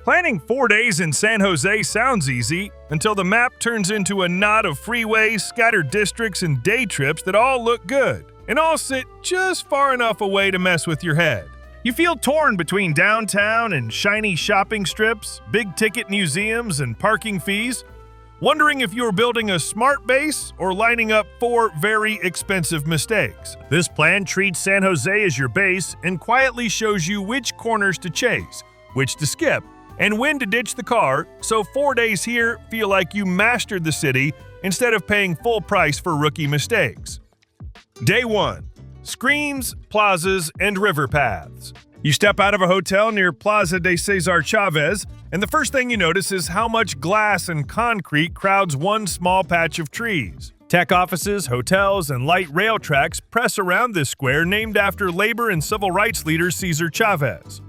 Planning 4 days in San Jose sounds easy until the map turns into a knot of freeways, scattered districts, and day trips that all look good and all sit just far enough away to mess with your head. You feel torn between downtown and shiny shopping strips, big-ticket museums, and parking fees, wondering if you're building a smart base or lining up 4 very expensive mistakes. This plan treats San Jose as your base and quietly shows you which corners to chase, which to skip, and when to ditch the car, so 4 days here feel like you mastered the city instead of paying full price for rookie mistakes. Day 1. Screens, plazas, and river paths. You step out of a hotel near Plaza de César Chávez, and the first thing you notice is how much glass and concrete crowds one small patch of trees. Tech offices, hotels, and light rail tracks press around this square named after labor and civil rights leader César Chávez.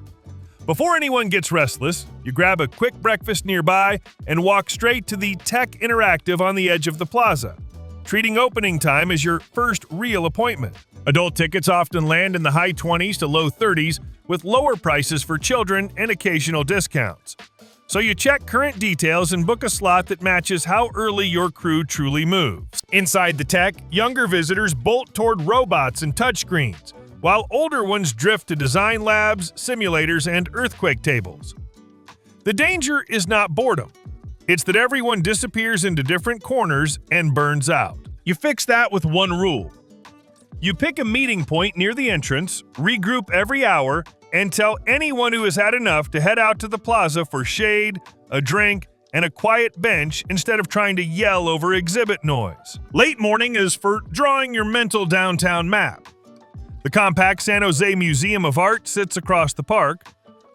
Before anyone gets restless, you grab a quick breakfast nearby and walk straight to the Tech Interactive on the edge of the plaza, treating opening time as your first real appointment. Adult tickets often land in the high 20s to low 30s, with lower prices for children and occasional discounts. So you check current details and book a slot that matches how early your crew truly moves. Inside the Tech, younger visitors bolt toward robots and touchscreens, while older ones drift to design labs, simulators, and earthquake tables. The danger is not boredom. It's that everyone disappears into different corners and burns out. You fix that with one rule. You pick a meeting point near the entrance, regroup every hour, and tell anyone who has had enough to head out to the plaza for shade, a drink, and a quiet bench instead of trying to yell over exhibit noise. Late morning is for drawing your mental downtown map. The compact San Jose Museum of Art sits across the park.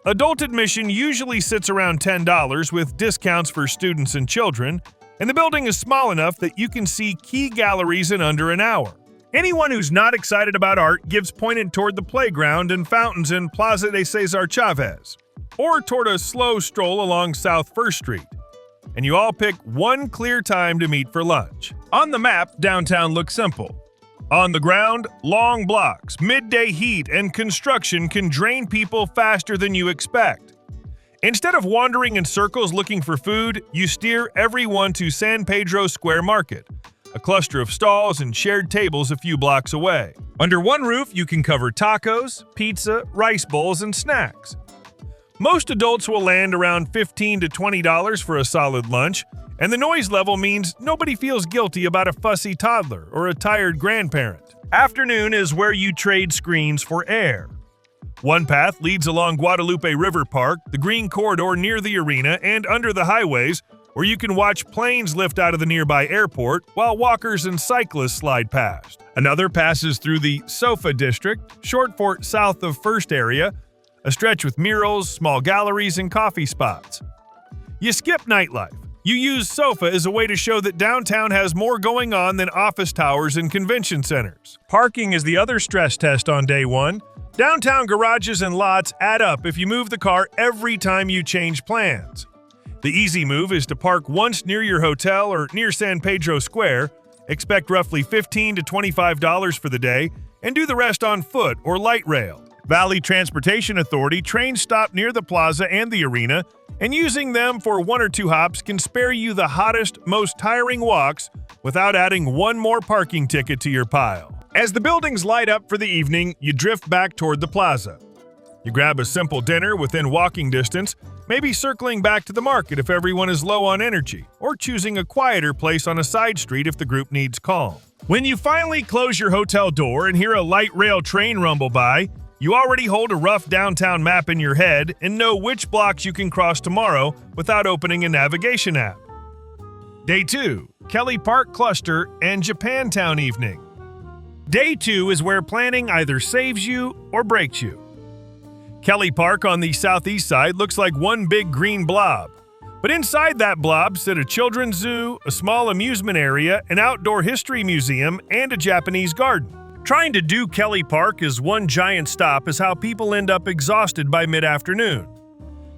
Adult admission usually sits around $10 with discounts for students and children, and the building is small enough that you can see key galleries in under an hour. Anyone who's not excited about art gives pointed toward the playground and fountains in Plaza de César Chávez, or toward a slow stroll along South 1st Street. And you all pick one clear time to meet for lunch. On the map, downtown looks simple. On the ground, long blocks, midday heat, and construction can drain people faster than you expect. Instead of wandering in circles looking for food, you steer everyone to San Pedro Square Market, a cluster of stalls and shared tables a few blocks away. Under one roof, you can cover tacos, pizza, rice bowls, and snacks. Most adults will land around $15 to $20 for a solid lunch, and the noise level means nobody feels guilty about a fussy toddler or a tired grandparent. Afternoon is where you trade screens for air. One path leads along Guadalupe River Park, the green corridor near the arena, and under the highways, where you can watch planes lift out of the nearby airport while walkers and cyclists slide past. Another passes through the Sofa District, short for South of 1st area, a stretch with murals, small galleries, and coffee spots. You skip nightlife. You use Sofa as a way to show that downtown has more going on than office towers and convention centers. Parking is the other stress test on day 1. Downtown garages and lots add up if you move the car every time you change plans. The easy move is to park once near your hotel or near San Pedro Square, expect roughly $15 to $25 for the day, and do the rest on foot or light rail. Valley Transportation Authority trains stop near the plaza and the arena, and using them for 1 or 2 hops can spare you the hottest, most tiring walks without adding one more parking ticket to your pile. As the buildings light up for the evening, you drift back toward the plaza. You grab a simple dinner within walking distance, maybe circling back to the market if everyone is low on energy, or choosing a quieter place on a side street if the group needs calm. When you finally close your hotel door and hear a light rail train rumble by, you already hold a rough downtown map in your head and know which blocks you can cross tomorrow without opening a navigation app. Day 2. Kelley Park Cluster and Japantown Evening. Day 2 is where planning either saves you or breaks you. Kelley Park on the southeast side looks like one big green blob. But inside that blob sit a children's zoo, a small amusement area, an outdoor history museum, and a Japanese garden. Trying to do Kelley Park as one giant stop is how people end up exhausted by mid-afternoon.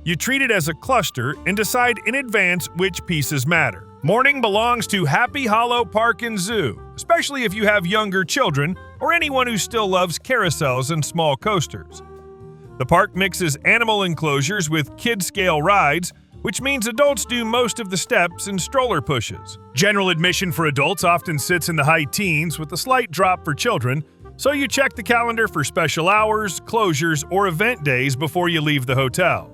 You treat it as a cluster and decide in advance which pieces matter. Morning belongs to Happy Hollow Park and Zoo, especially if you have younger children or anyone who still loves carousels and small coasters. The park mixes animal enclosures with kid-scale rides, which means adults do most of the steps and stroller pushes. General admission for adults often sits in the high teens with a slight drop for children, so you check the calendar for special hours, closures, or event days before you leave the hotel.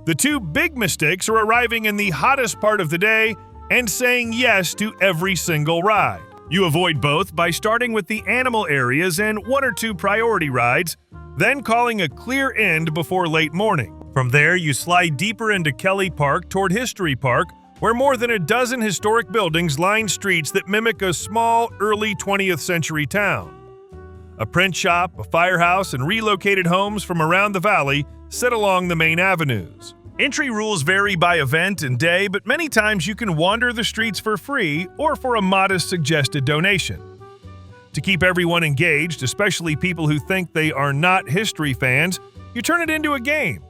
The two big mistakes are arriving in the hottest part of the day and saying yes to every single ride. You avoid both by starting with the animal areas and one or two priority rides, then calling a clear end before late morning. From there, you slide deeper into Kelley Park toward History Park, where more than a dozen historic buildings line streets that mimic a small, early 20th century town. A print shop, a firehouse, and relocated homes from around the valley sit along the main avenues. Entry rules vary by event and day, but many times you can wander the streets for free or for a modest suggested donation. To keep everyone engaged, especially people who think they are not history fans, you turn it into a game.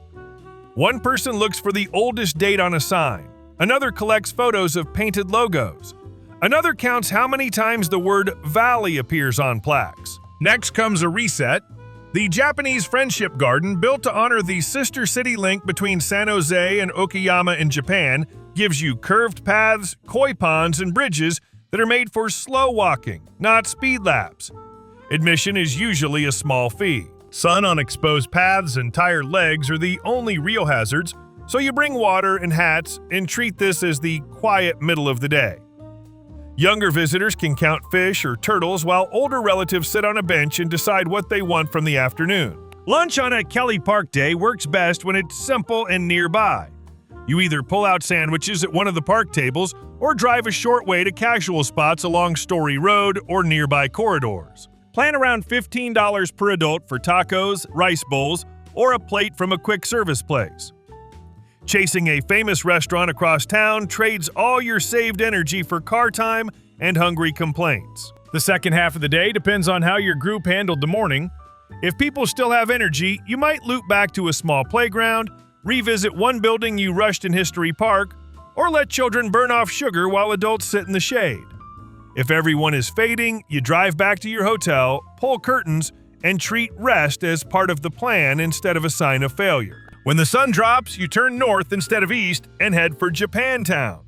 One person looks for the oldest date on a sign. Another collects photos of painted logos. Another counts how many times the word valley appears on plaques. Next comes a reset. The Japanese Friendship Garden, built to honor the sister city link between San Jose and Okayama in Japan, gives you curved paths, koi ponds, and bridges that are made for slow walking, not speed laps. Admission is usually a small fee. Sun on exposed paths and tired legs are the only real hazards, so you bring water and hats and treat this as the quiet middle of the day. Younger visitors can count fish or turtles while older relatives sit on a bench and decide what they want from the afternoon. Lunch on a Kelley Park day works best when it's simple and nearby. You either pull out sandwiches at one of the park tables or drive a short way to casual spots along Story Road or nearby corridors. Plan around $15 per adult for tacos, rice bowls, or a plate from a quick service place. Chasing a famous restaurant across town trades all your saved energy for car time and hungry complaints. The second half of the day depends on how your group handled the morning. If people still have energy, you might loop back to a small playground, revisit one building you rushed in History Park, or let children burn off sugar while adults sit in the shade. If everyone is fading, you drive back to your hotel, pull curtains, and treat rest as part of the plan instead of a sign of failure. When the sun drops, you turn north instead of east and head for Japantown.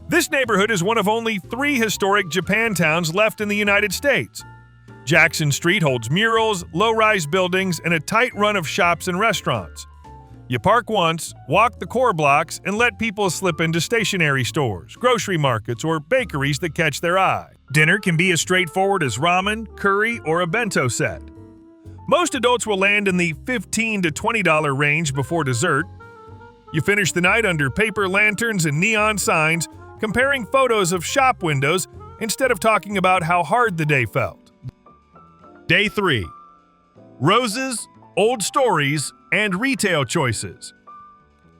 This neighborhood is one of only 3 historic Japantowns left in the United States. Jackson Street holds murals, low-rise buildings, and a tight run of shops and restaurants. You park once, walk the core blocks, and let people slip into stationery stores, grocery markets, or bakeries that catch their eye. Dinner can be as straightforward as ramen, curry, or a bento set. Most adults will land in the $15 to $20 range before dessert. You finish the night under paper lanterns and neon signs, comparing photos of shop windows instead of talking about how hard the day felt. Day 3. Roses, old stories, and retail choices.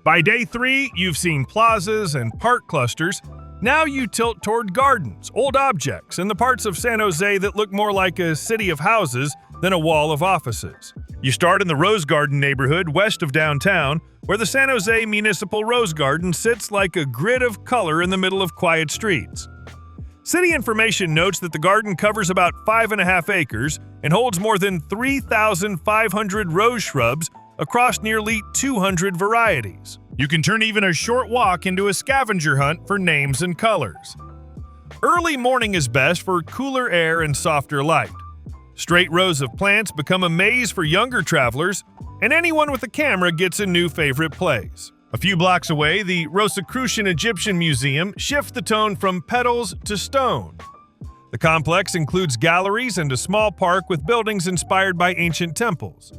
By day 3, you've seen plazas and park clusters. Now you tilt toward gardens, old objects, and the parts of San Jose that look more like a city of houses than a wall of offices. You start in the Rose Garden neighborhood west of downtown, where the San Jose Municipal Rose Garden sits like a grid of color in the middle of quiet streets. City information notes that the garden covers about 5.5 acres and holds more than 3,500 rose shrubs across nearly 200 varieties. You can turn even a short walk into a scavenger hunt for names and colors. Early morning is best for cooler air and softer light. Straight rows of plants become a maze for younger travelers, and anyone with a camera gets a new favorite place. A few blocks away, the Rosicrucian Egyptian Museum shifts the tone from petals to stone. The complex includes galleries and a small park with buildings inspired by ancient temples.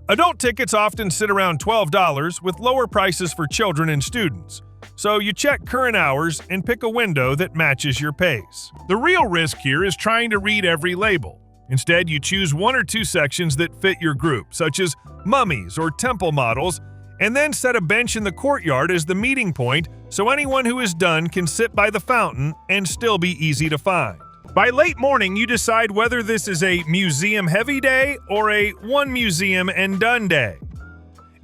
Adult tickets often sit around $12, with lower prices for children and students, so you check current hours and pick a window that matches your pace. The real risk here is trying to read every label. Instead, you choose 1 or 2 sections that fit your group, such as mummies or temple models, and then set a bench in the courtyard as the meeting point so anyone who is done can sit by the fountain and still be easy to find. By late morning, you decide whether this is a museum-heavy day or a one-museum-and-done day.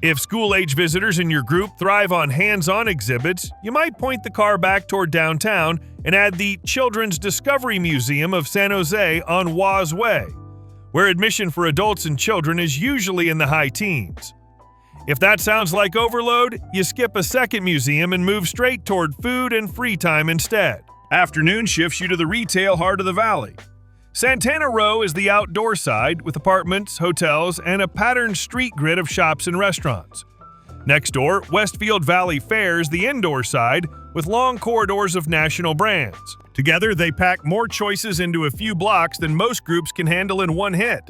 If school-age visitors in your group thrive on hands-on exhibits, you might point the car back toward downtown and add the Children's Discovery Museum of San Jose on Waz Way, where admission for adults and children is usually in the high teens. If that sounds like overload, you skip a second museum and move straight toward food and free time instead. Afternoon shifts you to the retail heart of the valley. Santana Row is the outdoor side with apartments, hotels, and a patterned street grid of shops and restaurants. Next door, Westfield Valley Fair is the indoor side with long corridors of national brands. Together, they pack more choices into a few blocks than most groups can handle in one hit.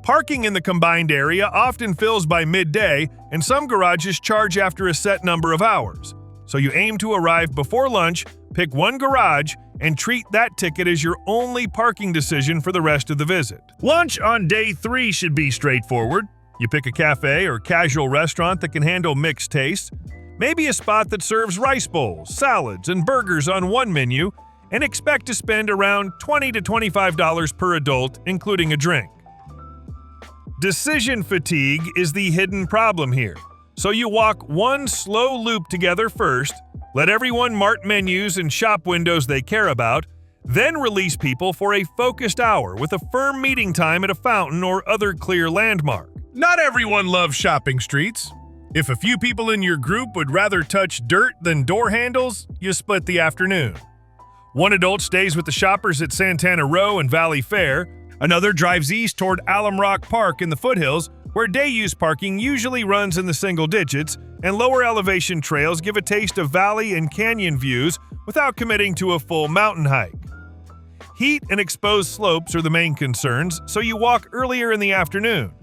Parking in the combined area often fills by midday, and some garages charge after a set number of hours. So you aim to arrive before lunch, pick one garage, and treat that ticket as your only parking decision for the rest of the visit. Lunch on day 3 should be straightforward. You pick a cafe or casual restaurant that can handle mixed tastes, maybe a spot that serves rice bowls, salads, and burgers on one menu, and expect to spend around $20 to $25 per adult, including a drink. Decision fatigue is the hidden problem here, so you walk one slow loop together first, let everyone mark menus and shop windows they care about, then release people for a focused hour with a firm meeting time at a fountain or other clear landmark. Not everyone loves shopping streets. If a few people in your group would rather touch dirt than door handles, you split the afternoon. One adult stays with the shoppers at Santana Row and Valley Fair. Another drives east toward Alum Rock Park in the foothills, where day-use parking usually runs in the single digits, and lower elevation trails give a taste of valley and canyon views without committing to a full mountain hike. Heat and exposed slopes are the main concerns, so you walk earlier in the afternoon.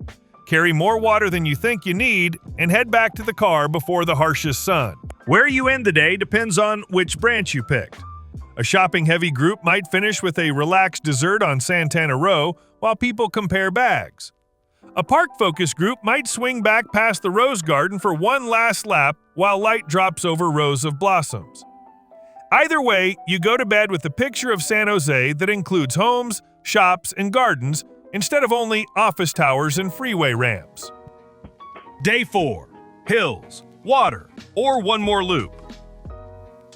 Carry more water than you think you need, and head back to the car before the harshest sun. Where you end the day depends on which branch you picked. A shopping-heavy group might finish with a relaxed dessert on Santana Row while people compare bags. A park-focused group might swing back past the Rose Garden for one last lap while light drops over rows of blossoms. Either way, you go to bed with a picture of San Jose that includes homes, shops, and gardens instead of only office towers and freeway ramps. Day 4. Hills, water, or one more loop.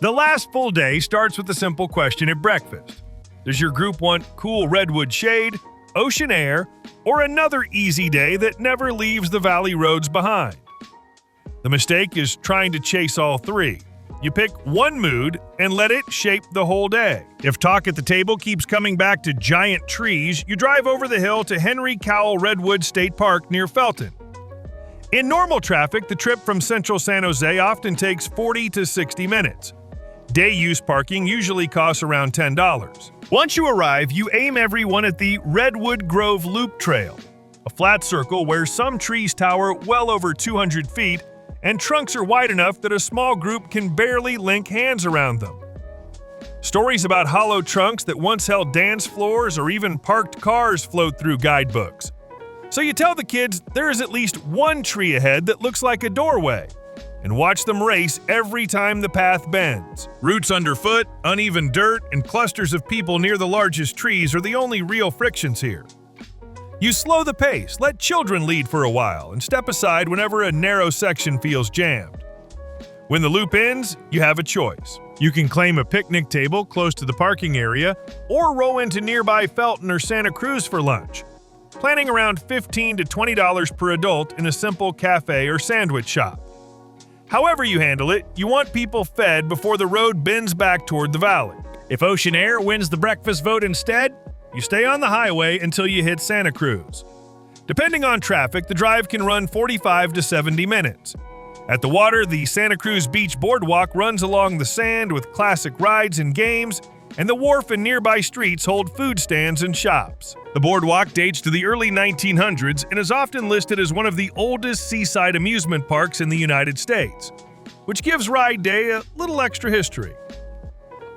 The last full day starts with a simple question at breakfast. Does your group want cool redwood shade, ocean air, or another easy day that never leaves the valley roads behind? The mistake is trying to chase all three. You pick one mood and let it shape the whole day. If talk at the table keeps coming back to giant trees, you drive over the hill to Henry Cowell Redwood State Park near Felton. In normal traffic, the trip from central San Jose often takes 40 to 60 minutes. Day-use parking usually costs around $10. Once you arrive, you aim everyone at the Redwood Grove Loop Trail, a flat circle where some trees tower well over 200 feet and trunks are wide enough that a small group can barely link hands around them. Stories about hollow trunks that once held dance floors or even parked cars float through guidebooks. So you tell the kids there is at least one tree ahead that looks like a doorway, and watch them race every time the path bends. Roots underfoot, uneven dirt, and clusters of people near the largest trees are the only real frictions here. You slow the pace, let children lead for a while, and step aside whenever a narrow section feels jammed. When the loop ends, you have a choice. You can claim a picnic table close to the parking area, or roll into nearby Felton or Santa Cruz for lunch, planning around $15 to $20 per adult in a simple cafe or sandwich shop. However you handle it, you want people fed before the road bends back toward the valley. If ocean air wins the breakfast vote instead, you stay on the highway until you hit Santa Cruz. Depending on traffic, the drive can run 45 to 70 minutes. At the water, the Santa Cruz Beach Boardwalk runs along the sand with classic rides and games, and the wharf and nearby streets hold food stands and shops. The boardwalk dates to the early 1900s and is often listed as one of the oldest seaside amusement parks in the United States, which gives Ride Day a little extra history.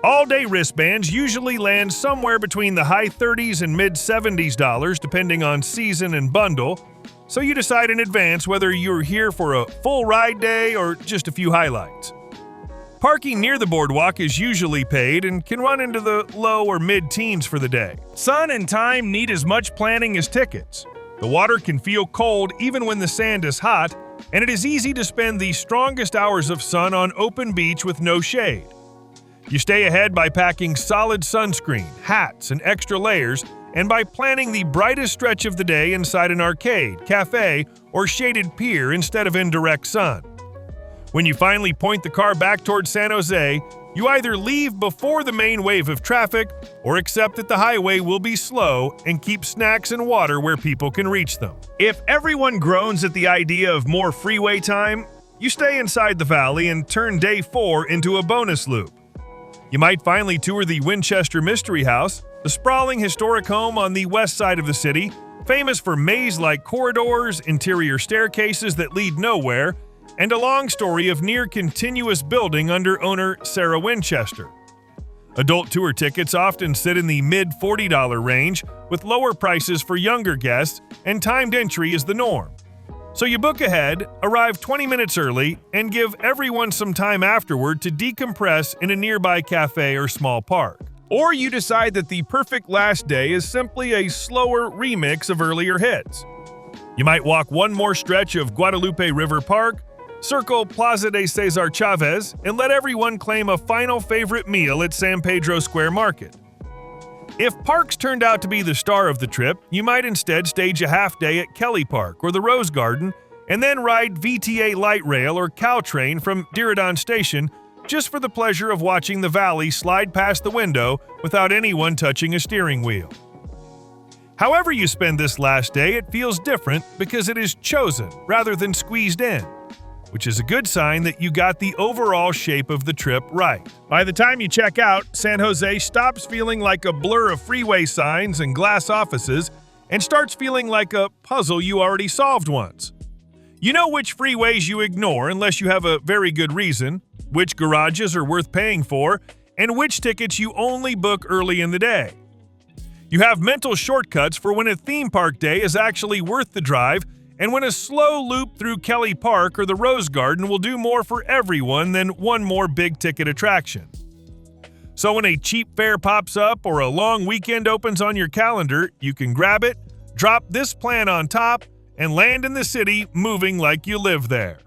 All-day wristbands usually land somewhere between the high 30s and mid-70s dollars depending on season and bundle, so you decide in advance whether you're here for a full ride day or just a few highlights. Parking near the boardwalk is usually paid and can run into the low or mid-teens for the day. Sun and time need as much planning as tickets. The water can feel cold even when the sand is hot, and it is easy to spend the strongest hours of sun on open beach with no shade. You stay ahead by packing solid sunscreen, hats, and extra layers, and by planning the brightest stretch of the day inside an arcade, cafe, or shaded pier instead of in direct sun. When you finally point the car back towards San Jose, you either leave before the main wave of traffic or accept that the highway will be slow and keep snacks and water where people can reach them. If everyone groans at the idea of more freeway time, you stay inside the valley and turn day 4 into a bonus loop. You might finally tour the Winchester Mystery House, the sprawling historic home on the west side of the city, famous for maze-like corridors, interior staircases that lead nowhere, and a long story of near-continuous building under owner Sarah Winchester. Adult tour tickets often sit in the mid-$40 range, with lower prices for younger guests, and timed entry is the norm. So you book ahead, arrive 20 minutes early, and give everyone some time afterward to decompress in a nearby cafe or small park. Or you decide that the perfect last day is simply a slower remix of earlier hits. You might walk one more stretch of Guadalupe River Park, circle Plaza de César Chávez, and let everyone claim a final favorite meal at San Pedro Square Market. If parks turned out to be the star of the trip, you might instead stage a half day at Kelley Park or the Rose Garden, and then ride VTA Light Rail or Caltrain from Diridon Station just for the pleasure of watching the valley slide past the window without anyone touching a steering wheel. However you spend this last day, it feels different because it is chosen rather than squeezed in, which is a good sign that you got the overall shape of the trip right. By the time you check out, San Jose stops feeling like a blur of freeway signs and glass offices and starts feeling like a puzzle you already solved once. You know which freeways you ignore unless you have a very good reason, which garages are worth paying for, and which tickets you only book early in the day. You have mental shortcuts for when a theme park day is actually worth the drive, and when a slow loop through Kelley Park or the Rose Garden will do more for everyone than one more big-ticket attraction. So when a cheap fare pops up or a long weekend opens on your calendar, you can grab it, drop this plan on top, and land in the city moving like you live there.